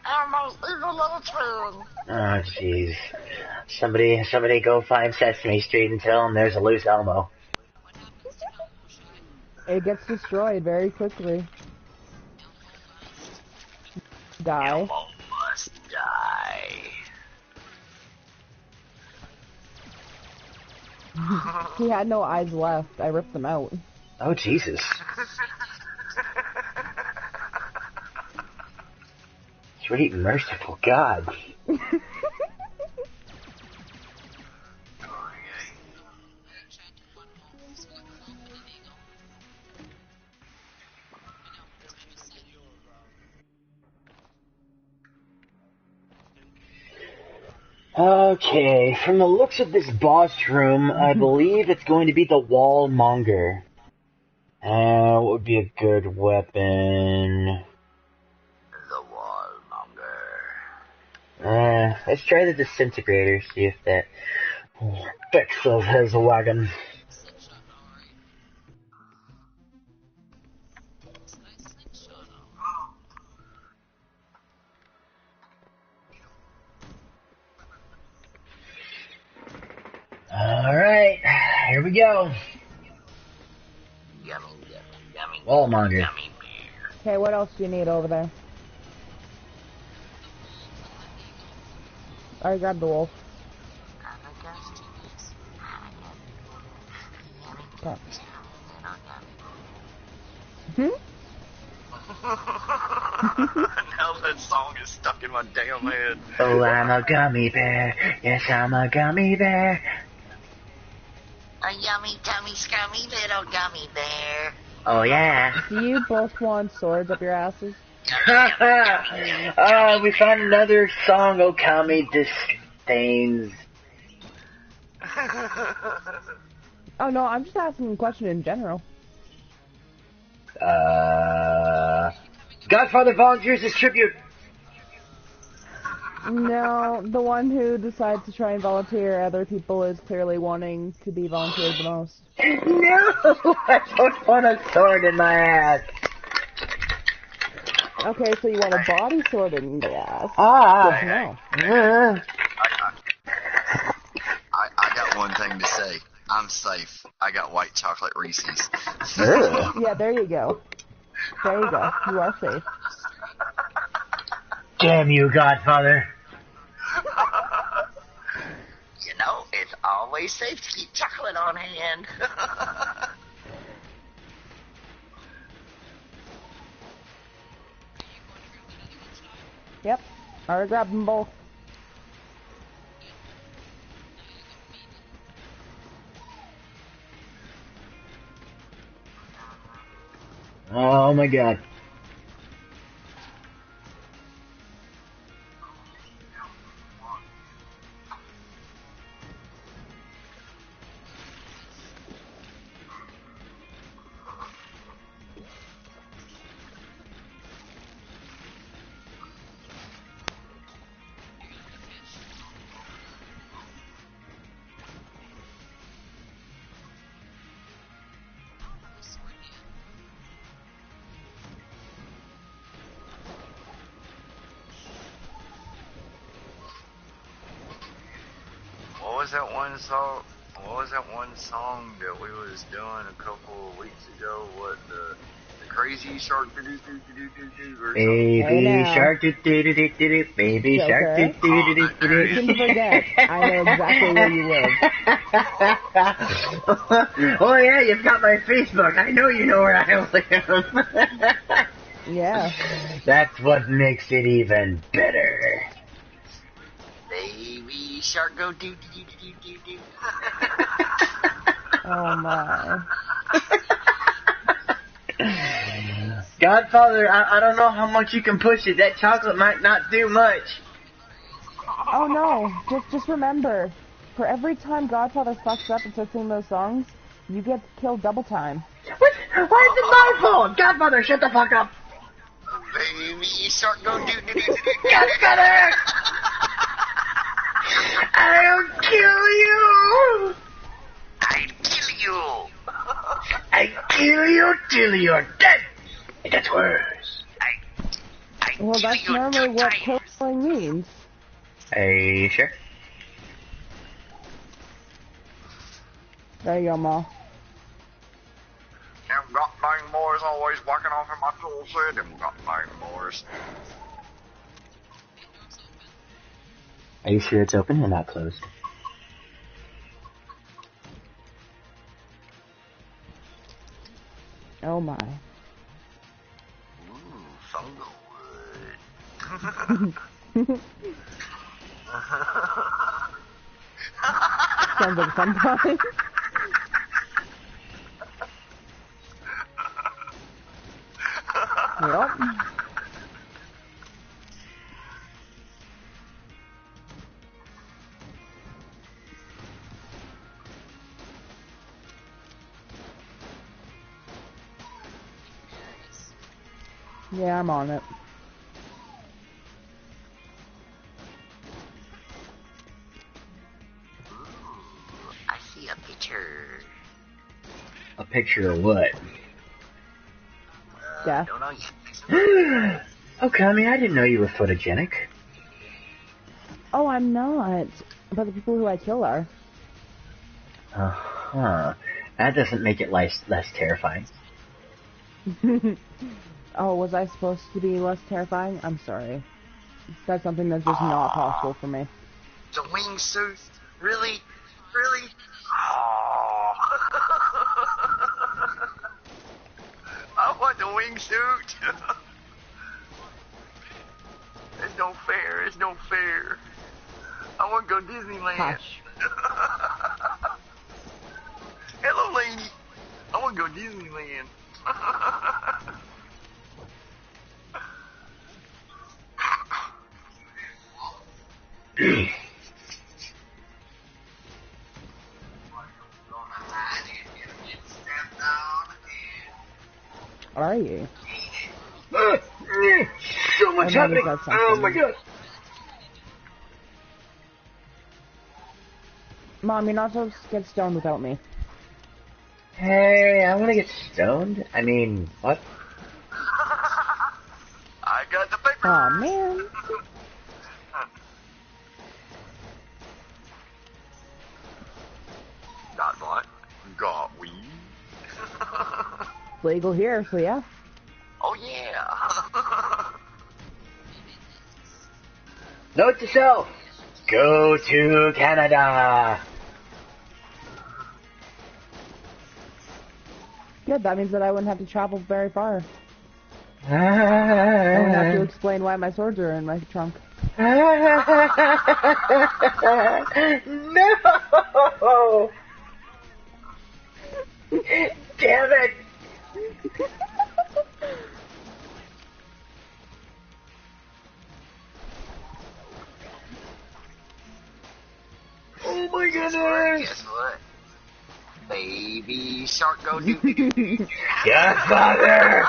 Elmo's evil little twin. Oh, jeez. Somebody go find Sesame Street and tell him there's a loose Elmo. It gets destroyed very quickly. Die. Elmo must die. He had no eyes left. I ripped them out. Oh, Jesus. Sweet merciful God. Okay, from the looks of this boss room, I believe it's going to be the Wallmonger. What would be a good weapon? The Wallmonger. Let's try the Disintegrator, see if that fixes his wagon. we go. Yummy. Wallmonger. Yummy bear. Okay, what else do you need over there? I grabbed the wolf. Okay. Now that song is stuck in my damn head. Oh, I'm a gummy bear. Yes, I'm a gummy bear. A yummy, tummy, scummy little gummy bear. Oh, yeah. Do you both want swords up your asses? We found another song, Okami disdains. Oh no, I'm just asking a question in general. Godfather volunteers as tribute. No, the one who decides to try and volunteer other people is clearly wanting to be volunteered the most. No, I don't want a sword in my ass. Okay, so you want a body sword in the ass. Ah. Good to know. I got one thing to say. I'm safe. I got white chocolate Reese's. Yeah, there you go. There you go. You are safe. Damn you, Godfather. You know, it's always safe to keep chocolate on hand. Yep. I already grabbed them both. Oh my god. What was that one song that we was doing a couple of weeks ago? What the crazy shark do do do do do do or something? Baby shark do do do do do. Baby shark do do do do do. You can forget. I know exactly where you live. Oh yeah, you've got my Facebook. I know you know where I live. Yeah. That's what makes it even better. Baby shark go do do do do do do. Oh my. Godfather, I don't know how much you can push it. That chocolate might not do much. Oh no. Just remember, for every time Godfather fucks up and starts singing those songs, you get killed double time. What? Why is it my fault? Godfather, shut the fuck up. Baby shark go do do do do do. Godfather! I'll kill you! I'd kill you. I kill you till you're dead. And that's worse. I Well, kill that's you normally 2 what times. killing means. Are you sure? There you go, Ma. Them goddamn boys always whacking off in my tool shed. Them goddamn boys. Are you sure it's open and not closed? Oh my. Ooh, fungal wood. Sounds like fun time. Yep. Yeah, I'm on it. I see a picture. A picture of what? Yeah. Don't know yet. Okay, I mean, I didn't know you were photogenic. Oh, I'm not. But the people who I kill are. Oh. Huh. That doesn't make it less terrifying. Oh, was I supposed to be less terrifying? I'm sorry. That's something that's just not possible for me. The wingsuit? Really? Really? Oh. I want the wingsuit. It's no fair. It's no fair. I want to go Disneyland. Hush. Hello, lady. I want to go Disneyland. Are you? So much happening. Oh my god. Mom, you're not supposed to get stoned without me. Hey, I want to get stoned. I mean, what? I got the paper. Aw, man. Got what? Got weed. It's legal here, so yeah. Oh yeah. Note to self: go to Canada. Good, that means that I wouldn't have to travel very far. I wouldn't have to explain why my swords are in my trunk. No! Damn it! Oh my goodness! Guess what? Baby shark go doo doo doo doo. Godfather!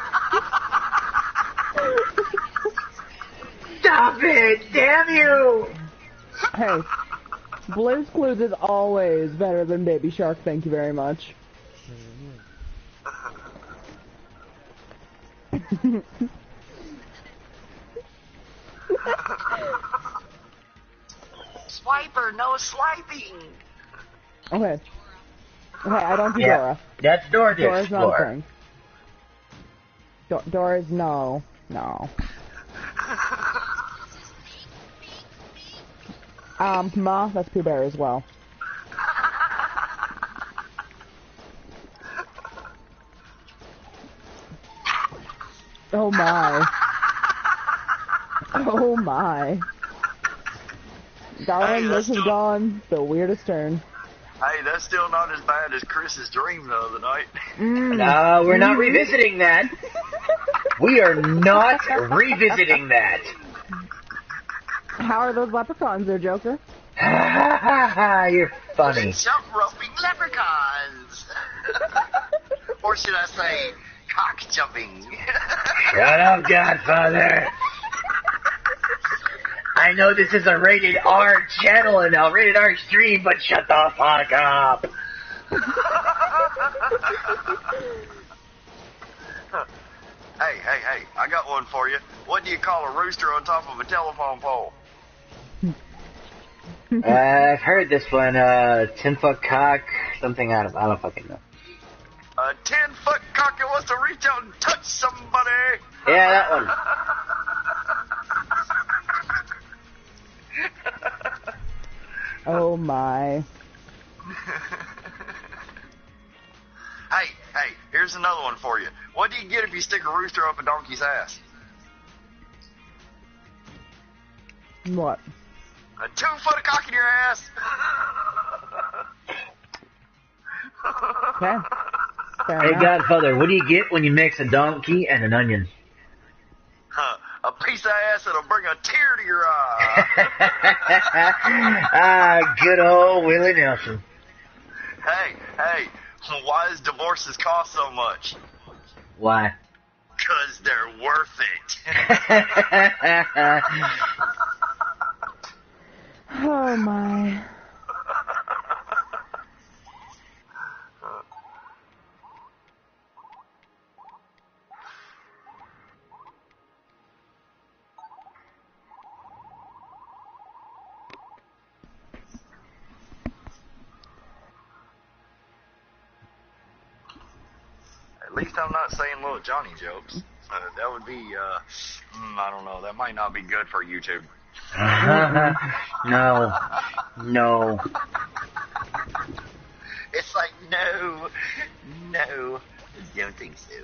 Stop it! Damn you! Hey, Blue's Clues is always better than Baby Shark, thank you very much. Swiper, no swiping. Okay. Okay, I don't do Yeah, Dora. that's Dora the Dora's not a Explorer. thing. Dora's no. No. Ma, that's Pooh Bear as well. Oh my. Oh my. Darling, Hey, this has that's gone the weirdest turn. Hey, that's still not as bad as Chris's dream the other night. No, we're not revisiting that. We are not revisiting that. How are those leprechauns there, Joker? You're funny. Jump roping leprechauns. Or should I say, cock jumping. Shut up, Godfather. I know this is a rated R channel and a rated R stream, but shut the fuck up. Hey, I got one for you. What do you call a rooster on top of a telephone pole? I've heard this one, 10-foot cock, something I don't fucking know. A 10-foot cock that wants to reach out and touch somebody. Yeah, that one. Oh my. Hey, here's another one for you. What do you get if you stick a rooster up a donkey's ass? What? A 2-foot cock in your ass. Okay. Fair Hey, enough. Godfather, what do you get when you mix a donkey and an onion? A piece of ass that'll bring a tear to your eye. Good old Willie Nelson. Hey, why does divorces cost so much? Why? 'Cause they're worth it. Oh my. least I'm not saying little Johnny jokes. That would be, I don't know, that might not be good for YouTube. No. No. It's like, no, don't think so.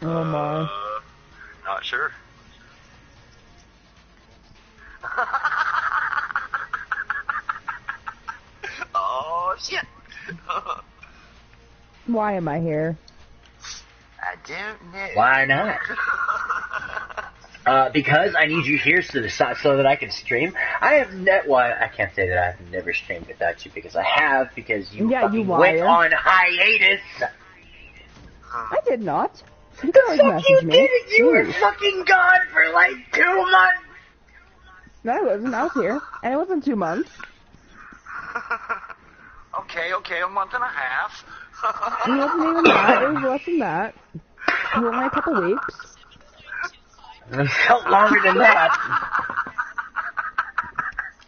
Oh my. Not sure. Oh, shit. Why am I here? I don't know. Why not? Because I need you here so that I can stream. Well, I can't say that I've never streamed without you because I have, because you fucking went on hiatus. I did not. You The can always fuck you message me. did? You were fucking gone for like 2 months. No, I wasn't. I was here. And it wasn't 2 months. Okay, a month and a half. It wasn't even that. It was less than that. It was only a couple weeks. It felt longer than that.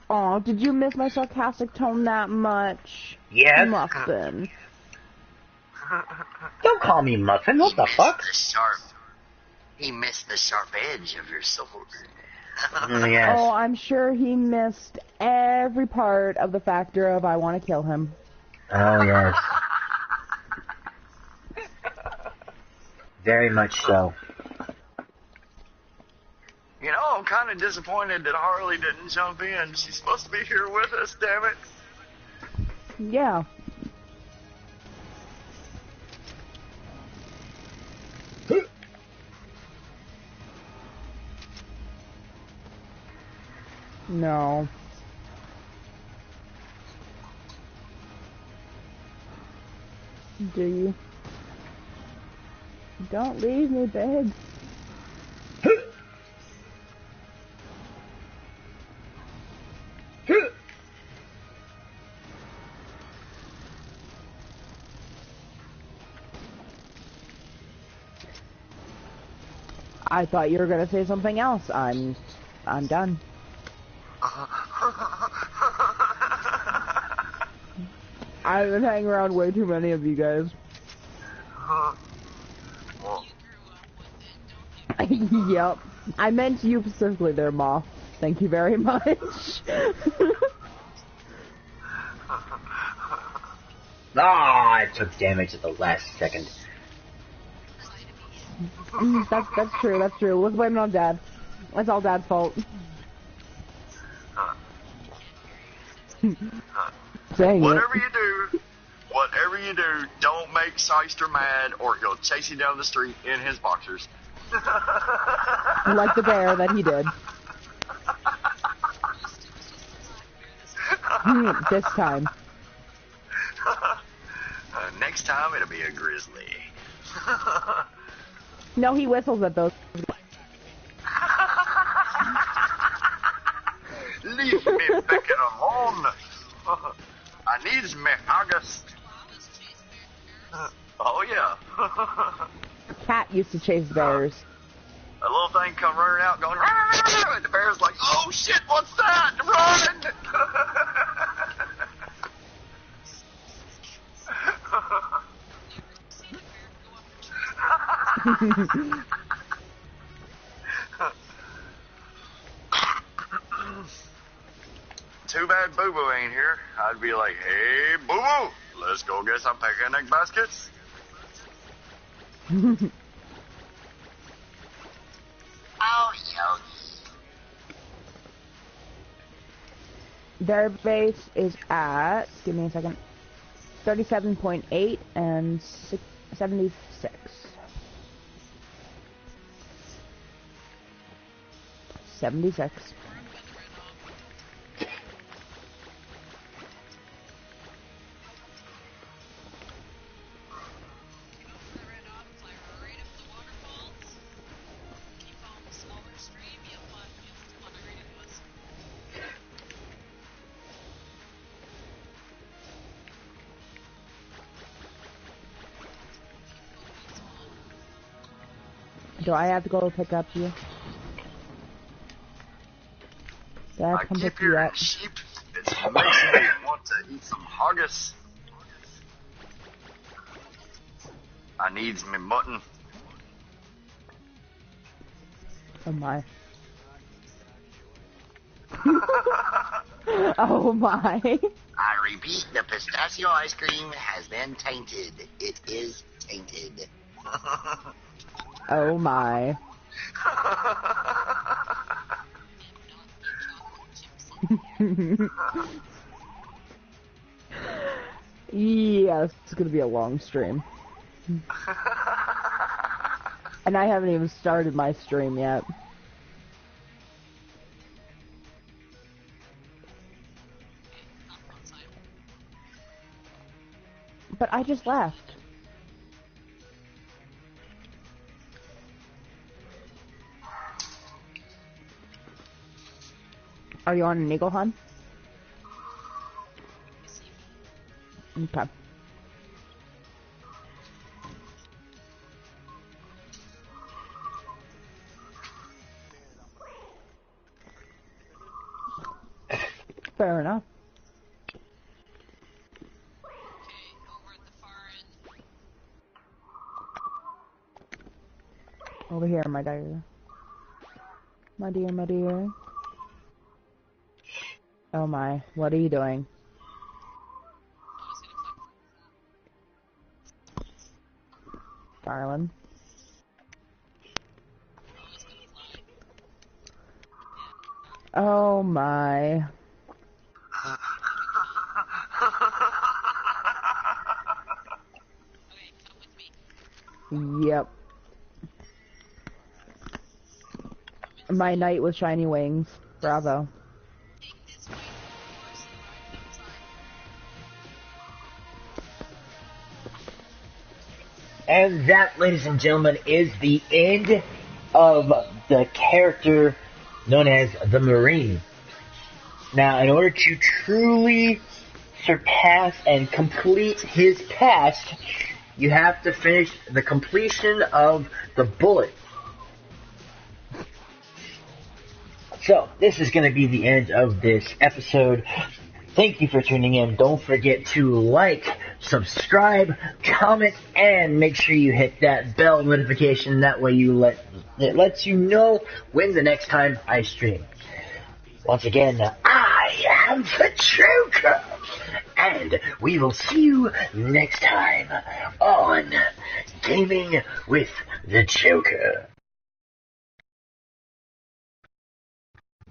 Aw, did you miss my sarcastic tone that much? Yes. Muffin. Don't call me Muffin. What the fuck? He missed the sharp edge of your sword. Yes. Oh, I'm sure he missed every part of the factor of I want to kill him. Oh, yes. Very much so. You know, I'm kind of disappointed that Harley didn't jump in. She's supposed to be here with us, damn it. Yeah. No. Do you? Don't leave me, babe. I thought you were gonna say something else. I'm done. I've been hanging around way too many of you guys. Yep. I meant you specifically there, Ma. Thank you very much. I took damage at the last second. That's true, that's true. Let's blame it on Dad. That's all Dad's fault. Dang Whatever you do, don't make Shyster mad or he'll chase you down the street in his boxers. Like the bear that he did. This time. Next time it'll be a grizzly. No, he whistles at those. Leave me fucking alone. I needs me August. Oh yeah. Cat used to chase bears. A little thing come running out going, and the bear's like, oh shit, what's that? Run! Too bad Boo Boo ain't here. I'd be like, hey, Boo Boo, let's go get some picnic baskets. Oh, Yogi. Their base is at, give me a second, 37.8 and 76. 76. Do I have to go pick up you? Dad, I come keep pick you hearing up. sheep. It's making me want to eat some haggis. I needs me mutton. Oh my. Oh my. I repeat, the pistachio ice cream has been tainted. It is tainted. Oh my. Yes, it's gonna be a long stream. And I haven't even started my stream yet. But I just left. Are you on an eagle hunt? Okay. Fair enough. Over here, my dear. My dear, my dear. Oh my, what are you doing? Darling. Oh my. Yep. My knight with shiny wings. Bravo. And that, ladies and gentlemen, is the end of the character known as the Marine. Now, in order to truly surpass and complete his past, you have to finish the completion of the bullet. So, this is going to be the end of this episode. Thank you for tuning in. Don't forget to like, subscribe, comment, and make sure you hit that bell notification. That way it lets you know when the next time I stream. Once again, I am the Joker, and we will see you next time on Gaming with the Joker.